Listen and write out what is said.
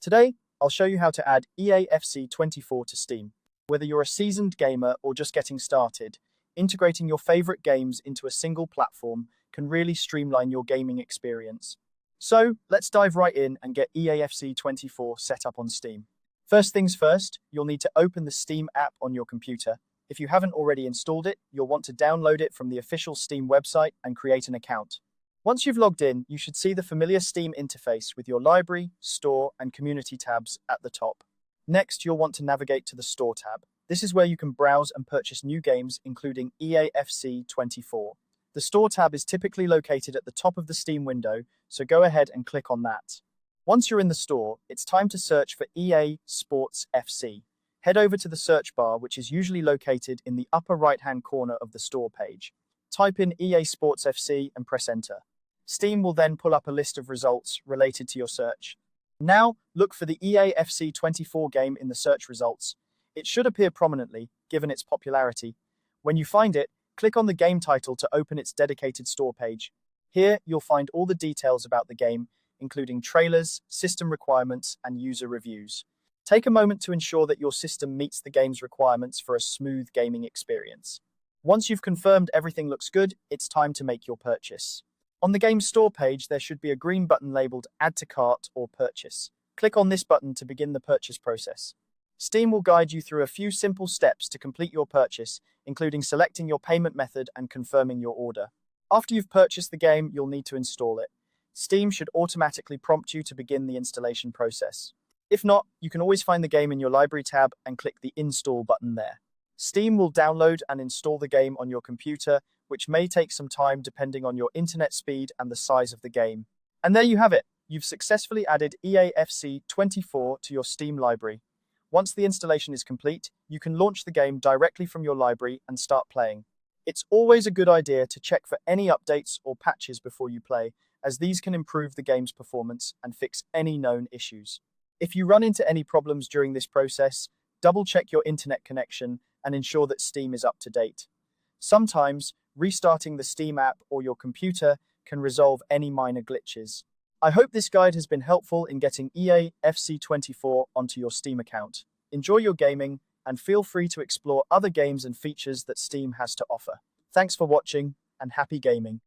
Today, I'll show you how to add EA FC 24 to Steam. Whether you're a seasoned gamer or just getting started, integrating your favorite games into a single platform can really streamline your gaming experience. So, let's dive right in and get EA FC 24 set up on Steam. First things first, you'll need to open the Steam app on your computer. If you haven't already installed it, you'll want to download it from the official Steam website and create an account. Once you've logged in, you should see the familiar Steam interface with your library, store, and community tabs at the top. Next, you'll want to navigate to the Store tab. This is where you can browse and purchase new games, including EA FC 24. The Store tab is typically located at the top of the Steam window, so go ahead and click on that. Once you're in the store, it's time to search for EA Sports FC. Head over to the search bar, which is usually located in the upper right-hand corner of the store page. Type in EA Sports FC and press enter. Steam will then pull up a list of results related to your search. Now, look for the EA FC 24 game in the search results. It should appear prominently, given its popularity. When you find it, click on the game title to open its dedicated store page. Here, you'll find all the details about the game, including trailers, system requirements, and user reviews. Take a moment to ensure that your system meets the game's requirements for a smooth gaming experience. Once you've confirmed everything looks good, it's time to make your purchase. On the game's store page, there should be a green button labeled Add to Cart or Purchase. Click on this button to begin the purchase process. Steam will guide you through a few simple steps to complete your purchase, including selecting your payment method and confirming your order. After you've purchased the game, you'll need to install it. Steam should automatically prompt you to begin the installation process. If not, you can always find the game in your library tab and click the Install button there. Steam will download and install the game on your computer, which may take some time depending on your internet speed and the size of the game. And there you have it. You've successfully added EA FC 24 to your Steam library. Once the installation is complete, you can launch the game directly from your library and start playing. It's always a good idea to check for any updates or patches before you play, as these can improve the game's performance and fix any known issues. If you run into any problems during this process, double-check your internet connection and ensure that Steam is up to date. Sometimes, restarting the Steam app or your computer can resolve any minor glitches. I hope this guide has been helpful in getting EA FC 24 onto your Steam account. Enjoy your gaming, and feel free to explore other games and features that Steam has to offer. Thanks for watching, and happy gaming.